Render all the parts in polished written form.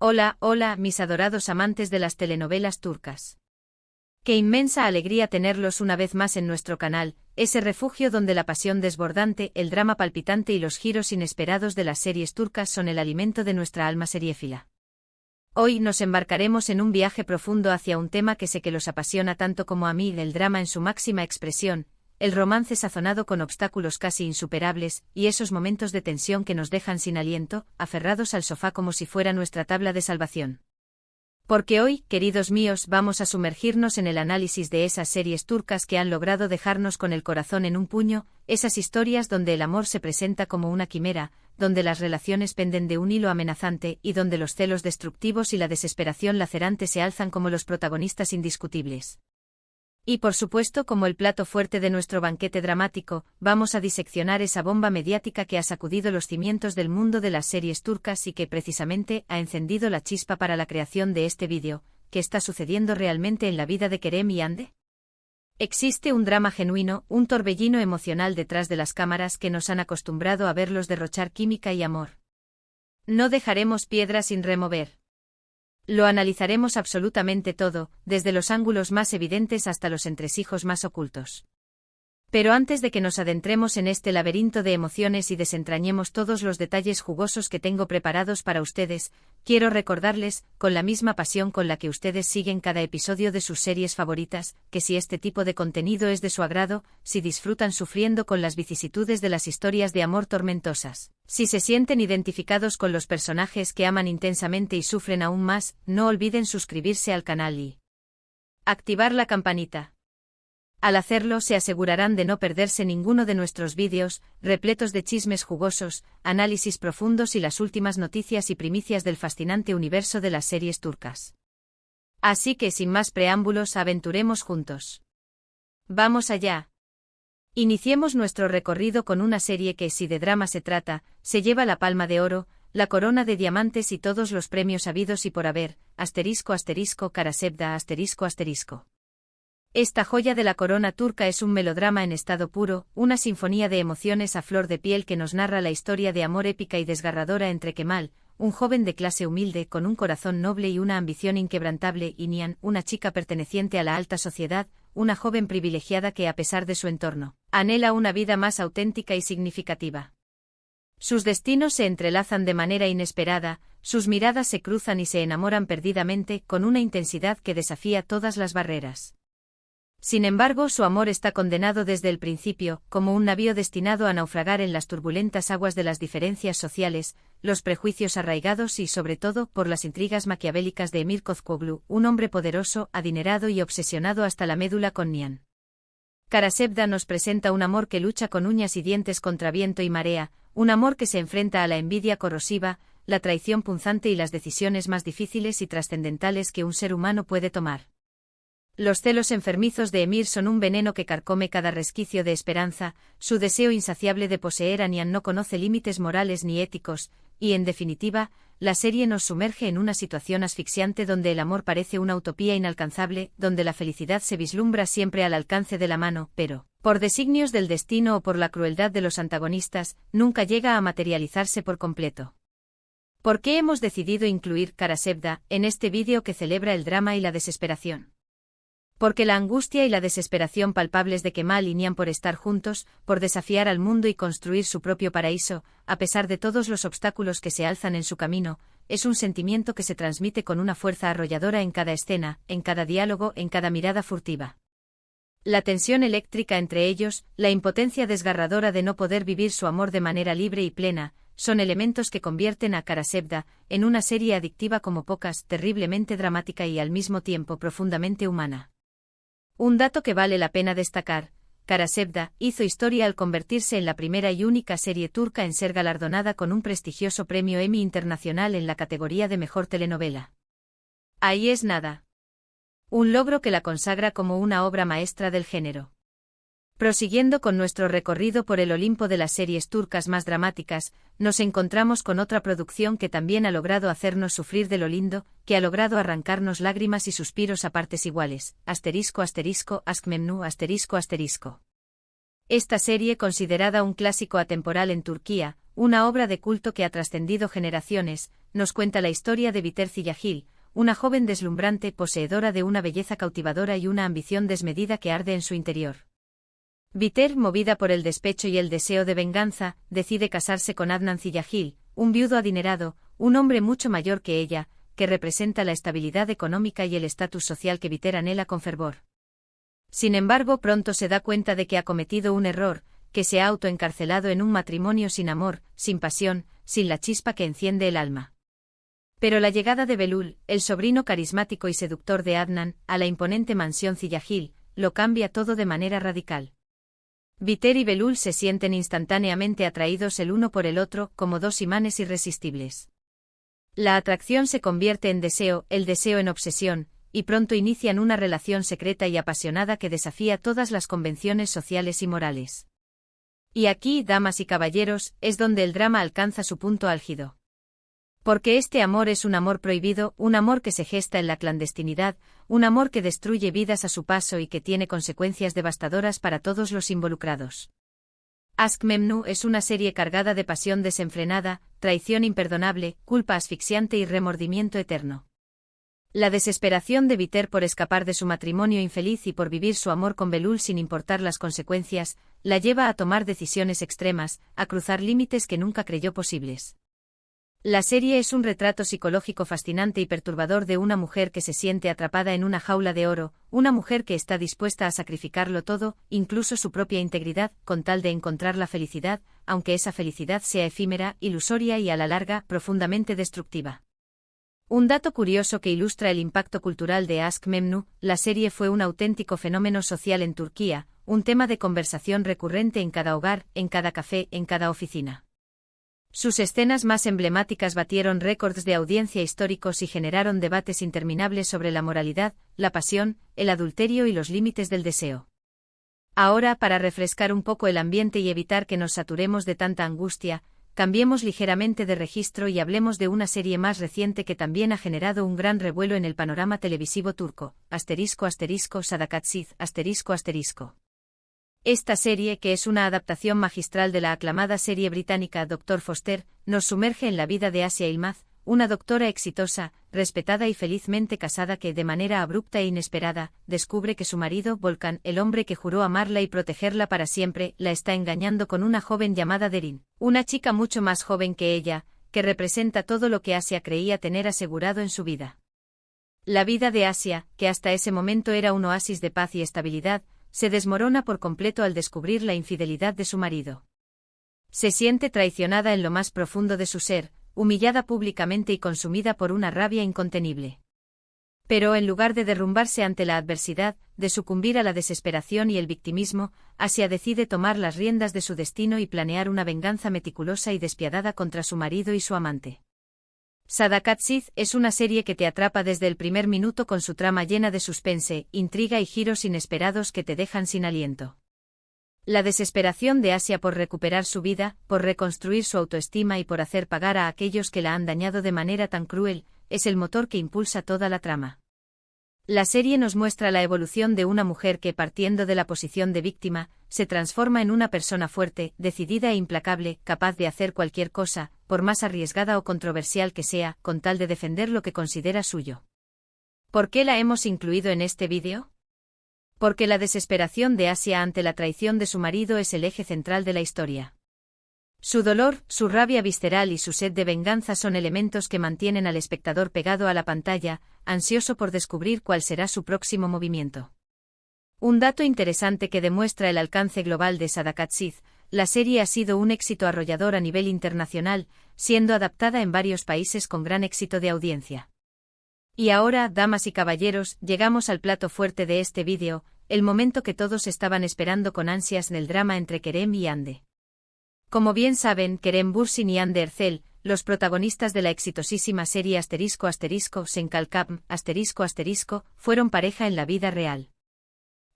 Hola, hola, mis adorados amantes de las telenovelas turcas. Qué inmensa alegría tenerlos una vez más en nuestro canal, ese refugio donde la pasión desbordante, el drama palpitante y los giros inesperados de las series turcas son el alimento de nuestra alma seriéfila. Hoy nos embarcaremos en un viaje profundo hacia un tema que sé que los apasiona tanto como a mí, el drama en su máxima expresión, el romance sazonado con obstáculos casi insuperables, y esos momentos de tensión que nos dejan sin aliento, aferrados al sofá como si fuera nuestra tabla de salvación. Porque hoy, queridos míos, vamos a sumergirnos en el análisis de esas series turcas que han logrado dejarnos con el corazón en un puño, esas historias donde el amor se presenta como una quimera, donde las relaciones penden de un hilo amenazante y donde los celos destructivos y la desesperación lacerante se alzan como los protagonistas indiscutibles. Y por supuesto, como el plato fuerte de nuestro banquete dramático, vamos a diseccionar esa bomba mediática que ha sacudido los cimientos del mundo de las series turcas y que precisamente ha encendido la chispa para la creación de este vídeo. ¿Qué está sucediendo realmente en la vida de Kerem y Hande? Existe un drama genuino, un torbellino emocional detrás de las cámaras que nos han acostumbrado a verlos derrochar química y amor. No dejaremos piedra sin remover. Lo analizaremos absolutamente todo, desde los ángulos más evidentes hasta los entresijos más ocultos. Pero antes de que nos adentremos en este laberinto de emociones y desentrañemos todos los detalles jugosos que tengo preparados para ustedes, quiero recordarles, con la misma pasión con la que ustedes siguen cada episodio de sus series favoritas, que si este tipo de contenido es de su agrado, si disfrutan sufriendo con las vicisitudes de las historias de amor tormentosas, si se sienten identificados con los personajes que aman intensamente y sufren aún más, no olviden suscribirse al canal y activar la campanita. Al hacerlo se asegurarán de no perderse ninguno de nuestros vídeos, repletos de chismes jugosos, análisis profundos y las últimas noticias y primicias del fascinante universo de las series turcas. Así que sin más preámbulos, aventuremos juntos. ¡Vamos allá! Iniciemos nuestro recorrido con una serie que, si de drama se trata, se lleva la palma de oro, la corona de diamantes y todos los premios habidos y por haber, **Karasevda**. Esta joya de la corona turca es un melodrama en estado puro, una sinfonía de emociones a flor de piel que nos narra la historia de amor épica y desgarradora entre Kemal, un joven de clase humilde con un corazón noble y una ambición inquebrantable, y Nihan, una chica perteneciente a la alta sociedad, una joven privilegiada que, a pesar de su entorno, anhela una vida más auténtica y significativa. Sus destinos se entrelazan de manera inesperada, sus miradas se cruzan y se enamoran perdidamente con una intensidad que desafía todas las barreras. Sin embargo, su amor está condenado desde el principio, como un navío destinado a naufragar en las turbulentas aguas de las diferencias sociales, los prejuicios arraigados y, sobre todo, por las intrigas maquiavélicas de Emir Kozkoglu, un hombre poderoso, adinerado y obsesionado hasta la médula con Nihan. Karasevda nos presenta un amor que lucha con uñas y dientes contra viento y marea, un amor que se enfrenta a la envidia corrosiva, la traición punzante y las decisiones más difíciles y trascendentales que un ser humano puede tomar. Los celos enfermizos de Emir son un veneno que carcome cada resquicio de esperanza, su deseo insaciable de poseer a Nihan no conoce límites morales ni éticos, y en definitiva, la serie nos sumerge en una situación asfixiante donde el amor parece una utopía inalcanzable, donde la felicidad se vislumbra siempre al alcance de la mano, pero, por designios del destino o por la crueldad de los antagonistas, nunca llega a materializarse por completo. ¿Por qué hemos decidido incluir Karasevda en este vídeo que celebra el drama y la desesperación? Porque la angustia y la desesperación palpables de Kemal y Nihan por estar juntos, por desafiar al mundo y construir su propio paraíso, a pesar de todos los obstáculos que se alzan en su camino, es un sentimiento que se transmite con una fuerza arrolladora en cada escena, en cada diálogo, en cada mirada furtiva. La tensión eléctrica entre ellos, la impotencia desgarradora de no poder vivir su amor de manera libre y plena, son elementos que convierten a Karasevda en una serie adictiva como pocas, terriblemente dramática y al mismo tiempo profundamente humana. Un dato que vale la pena destacar: Karasevda hizo historia al convertirse en la primera y única serie turca en ser galardonada con un prestigioso premio Emmy Internacional en la categoría de Mejor Telenovela. Ahí es nada. Un logro que la consagra como una obra maestra del género. Prosiguiendo con nuestro recorrido por el Olimpo de las series turcas más dramáticas, nos encontramos con otra producción que también ha logrado hacernos sufrir de lo lindo, que ha logrado arrancarnos lágrimas y suspiros a partes iguales. **Ask Memnu**. Esta serie, considerada un clásico atemporal en Turquía, una obra de culto que ha trascendido generaciones, nos cuenta la historia de Bihter Ziyagil, una joven deslumbrante poseedora de una belleza cautivadora y una ambición desmedida que arde en su interior. Bihter, movida por el despecho y el deseo de venganza, decide casarse con Adnan Ziyagil, un viudo adinerado, un hombre mucho mayor que ella, que representa la estabilidad económica y el estatus social que Bihter anhela con fervor. Sin embargo, pronto se da cuenta de que ha cometido un error, que se ha autoencarcelado en un matrimonio sin amor, sin pasión, sin la chispa que enciende el alma. Pero la llegada de Belul, el sobrino carismático y seductor de Adnan, a la imponente mansión Ziyagil, lo cambia todo de manera radical. Bihter y Belul se sienten instantáneamente atraídos el uno por el otro, como dos imanes irresistibles. La atracción se convierte en deseo, el deseo en obsesión, y pronto inician una relación secreta y apasionada que desafía todas las convenciones sociales y morales. Y aquí, damas y caballeros, es donde el drama alcanza su punto álgido. Porque este amor es un amor prohibido, un amor que se gesta en la clandestinidad, un amor que destruye vidas a su paso y que tiene consecuencias devastadoras para todos los involucrados. Aşk Memnu es una serie cargada de pasión desenfrenada, traición imperdonable, culpa asfixiante y remordimiento eterno. La desesperación de Bihter por escapar de su matrimonio infeliz y por vivir su amor con Belul sin importar las consecuencias, la lleva a tomar decisiones extremas, a cruzar límites que nunca creyó posibles. La serie es un retrato psicológico fascinante y perturbador de una mujer que se siente atrapada en una jaula de oro, una mujer que está dispuesta a sacrificarlo todo, incluso su propia integridad, con tal de encontrar la felicidad, aunque esa felicidad sea efímera, ilusoria y a la larga, profundamente destructiva. Un dato curioso que ilustra el impacto cultural de Aşk Memnu, la serie fue un auténtico fenómeno social en Turquía, un tema de conversación recurrente en cada hogar, en cada café, en cada oficina. Sus escenas más emblemáticas batieron récords de audiencia históricos y generaron debates interminables sobre la moralidad, la pasión, el adulterio y los límites del deseo. Ahora, para refrescar un poco el ambiente y evitar que nos saturemos de tanta angustia, cambiemos ligeramente de registro y hablemos de una serie más reciente que también ha generado un gran revuelo en el panorama televisivo turco, **Sadakatsiz**. Esta serie, que es una adaptación magistral de la aclamada serie británica Dr. Foster, nos sumerge en la vida de Asia Yılmaz, una doctora exitosa, respetada y felizmente casada que, de manera abrupta e inesperada, descubre que su marido, Volkan, el hombre que juró amarla y protegerla para siempre, la está engañando con una joven llamada Derin, una chica mucho más joven que ella, que representa todo lo que Asia creía tener asegurado en su vida. La vida de Asia, que hasta ese momento era un oasis de paz y estabilidad, se desmorona por completo al descubrir la infidelidad de su marido. Se siente traicionada en lo más profundo de su ser, humillada públicamente y consumida por una rabia incontenible. Pero en lugar de derrumbarse ante la adversidad, de sucumbir a la desesperación y el victimismo, Asia decide tomar las riendas de su destino y planear una venganza meticulosa y despiadada contra su marido y su amante. Sadakatsiz es una serie que te atrapa desde el primer minuto con su trama llena de suspense, intriga y giros inesperados que te dejan sin aliento. La desesperación de Asia por recuperar su vida, por reconstruir su autoestima y por hacer pagar a aquellos que la han dañado de manera tan cruel, es el motor que impulsa toda la trama. La serie nos muestra la evolución de una mujer que, partiendo de la posición de víctima, se transforma en una persona fuerte, decidida e implacable, capaz de hacer cualquier cosa, por más arriesgada o controversial que sea, con tal de defender lo que considera suyo. ¿Por qué la hemos incluido en este vídeo? Porque la desesperación de Asia ante la traición de su marido es el eje central de la historia. Su dolor, su rabia visceral y su sed de venganza son elementos que mantienen al espectador pegado a la pantalla, ansioso por descubrir cuál será su próximo movimiento. Un dato interesante que demuestra el alcance global de Sadakatsiz: la serie ha sido un éxito arrollador a nivel internacional, siendo adaptada en varios países con gran éxito de audiencia. Y ahora, damas y caballeros, llegamos al plato fuerte de este vídeo, el momento que todos estaban esperando con ansias del drama entre Kerem y Hande. Como bien saben, Kerem Bürsin y Hande Erçel, los protagonistas de la exitosísima serie Senkalkam, fueron pareja en la vida real.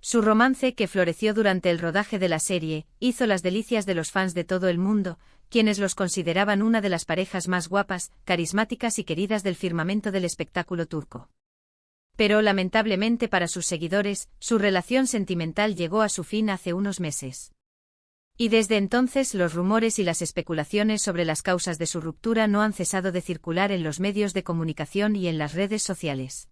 Su romance, que floreció durante el rodaje de la serie, hizo las delicias de los fans de todo el mundo, quienes los consideraban una de las parejas más guapas, carismáticas y queridas del firmamento del espectáculo turco. Pero lamentablemente para sus seguidores, su relación sentimental llegó a su fin hace unos meses. Y desde entonces los rumores y las especulaciones sobre las causas de su ruptura no han cesado de circular en los medios de comunicación y en las redes sociales.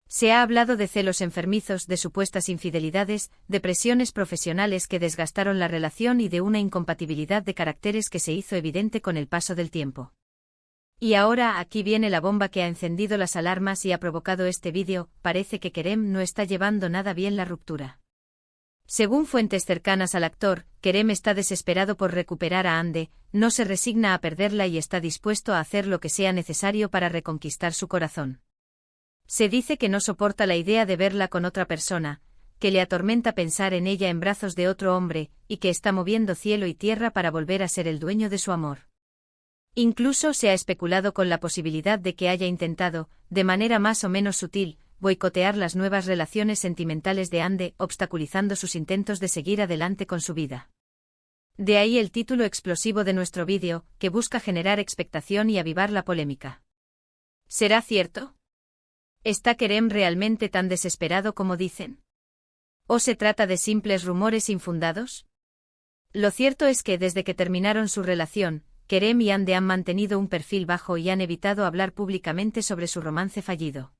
Se ha hablado de celos enfermizos, de supuestas infidelidades, de presiones profesionales que desgastaron la relación y de una incompatibilidad de caracteres que se hizo evidente con el paso del tiempo. Y ahora aquí viene la bomba que ha encendido las alarmas y ha provocado este vídeo. Parece que Kerem no está llevando nada bien la ruptura. Según fuentes cercanas al actor, Kerem está desesperado por recuperar a Hande, no se resigna a perderla y está dispuesto a hacer lo que sea necesario para reconquistar su corazón. Se dice que no soporta la idea de verla con otra persona, que le atormenta pensar en ella en brazos de otro hombre, y que está moviendo cielo y tierra para volver a ser el dueño de su amor. Incluso se ha especulado con la posibilidad de que haya intentado, de manera más o menos sutil, boicotear las nuevas relaciones sentimentales de Hande, obstaculizando sus intentos de seguir adelante con su vida. De ahí el título explosivo de nuestro vídeo, que busca generar expectación y avivar la polémica. ¿Será cierto? ¿Está Kerem realmente tan desesperado como dicen? ¿O se trata de simples rumores infundados? Lo cierto es que desde que terminaron su relación, Kerem y Hande han mantenido un perfil bajo y han evitado hablar públicamente sobre su romance fallido.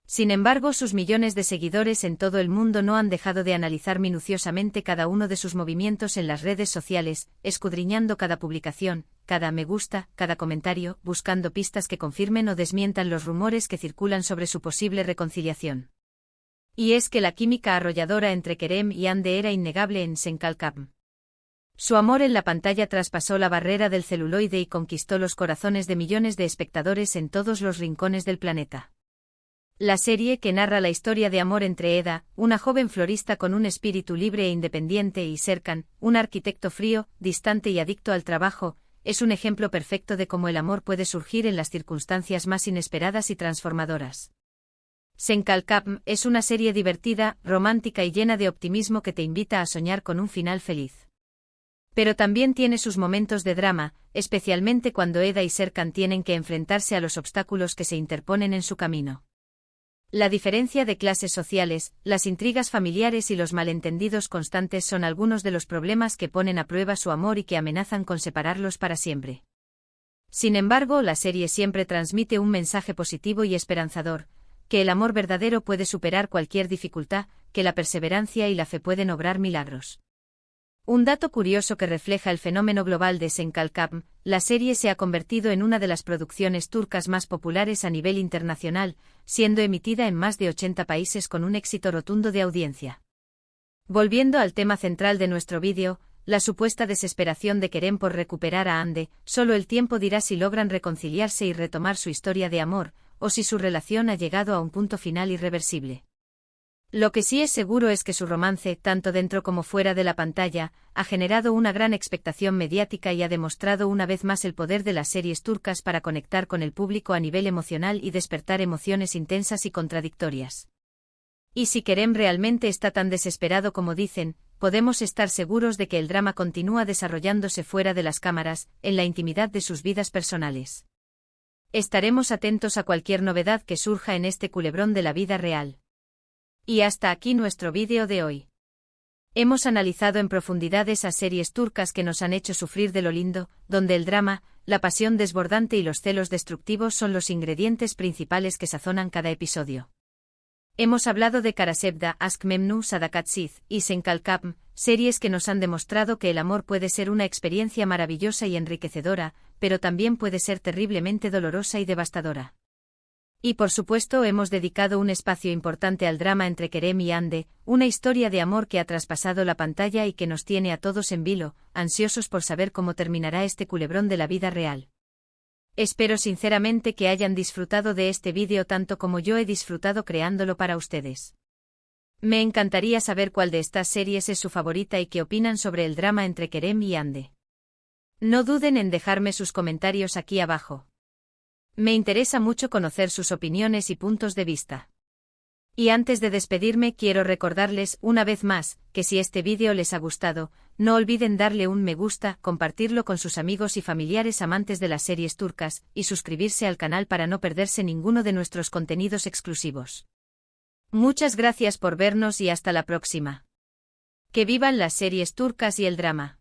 Sin embargo, sus millones de seguidores en todo el mundo no han dejado de analizar minuciosamente cada uno de sus movimientos en las redes sociales, escudriñando cada publicación, cada me gusta, cada comentario, buscando pistas que confirmen o desmientan los rumores que circulan sobre su posible reconciliación. Y es que la química arrolladora entre Kerem y Hande era innegable en Senkalkam. Su amor en la pantalla traspasó la barrera del celuloide y conquistó los corazones de millones de espectadores en todos los rincones del planeta. La serie, que narra la historia de amor entre Eda, una joven florista con un espíritu libre e independiente, y Serkan, un arquitecto frío, distante y adicto al trabajo, es un ejemplo perfecto de cómo el amor puede surgir en las circunstancias más inesperadas y transformadoras. Senkalkam es una serie divertida, romántica y llena de optimismo que te invita a soñar con un final feliz. Pero también tiene sus momentos de drama, especialmente cuando Eda y Serkan tienen que enfrentarse a los obstáculos que se interponen en su camino. La diferencia de clases sociales, las intrigas familiares y los malentendidos constantes son algunos de los problemas que ponen a prueba su amor y que amenazan con separarlos para siempre. Sin embargo, la serie siempre transmite un mensaje positivo y esperanzador, que el amor verdadero puede superar cualquier dificultad, que la perseverancia y la fe pueden obrar milagros. Un dato curioso que refleja el fenómeno global de Senkalkam: la serie se ha convertido en una de las producciones turcas más populares a nivel internacional, siendo emitida en más de 80 países con un éxito rotundo de audiencia. Volviendo al tema central de nuestro vídeo, la supuesta desesperación de Kerem por recuperar a Hande, solo el tiempo dirá si logran reconciliarse y retomar su historia de amor, o si su relación ha llegado a un punto final irreversible. Lo que sí es seguro es que su romance, tanto dentro como fuera de la pantalla, ha generado una gran expectación mediática y ha demostrado una vez más el poder de las series turcas para conectar con el público a nivel emocional y despertar emociones intensas y contradictorias. Y si Kerem realmente está tan desesperado como dicen, podemos estar seguros de que el drama continúa desarrollándose fuera de las cámaras, en la intimidad de sus vidas personales. Estaremos atentos a cualquier novedad que surja en este culebrón de la vida real. Y hasta aquí nuestro vídeo de hoy. Hemos analizado en profundidad esas series turcas que nos han hecho sufrir de lo lindo, donde el drama, la pasión desbordante y los celos destructivos son los ingredientes principales que sazonan cada episodio. Hemos hablado de Karasevda, Aşk Memnu, Sadakatsiz y Senkalkam, series que nos han demostrado que el amor puede ser una experiencia maravillosa y enriquecedora, pero también puede ser terriblemente dolorosa y devastadora. Y por supuesto hemos dedicado un espacio importante al drama entre Kerem y Hande, una historia de amor que ha traspasado la pantalla y que nos tiene a todos en vilo, ansiosos por saber cómo terminará este culebrón de la vida real. Espero sinceramente que hayan disfrutado de este vídeo tanto como yo he disfrutado creándolo para ustedes. Me encantaría saber cuál de estas series es su favorita y qué opinan sobre el drama entre Kerem y Hande. No duden en dejarme sus comentarios aquí abajo. Me interesa mucho conocer sus opiniones y puntos de vista. Y antes de despedirme quiero recordarles una vez más, que si este vídeo les ha gustado, no olviden darle un me gusta, compartirlo con sus amigos y familiares amantes de las series turcas, y suscribirse al canal para no perderse ninguno de nuestros contenidos exclusivos. Muchas gracias por vernos y hasta la próxima. Que vivan las series turcas y el drama.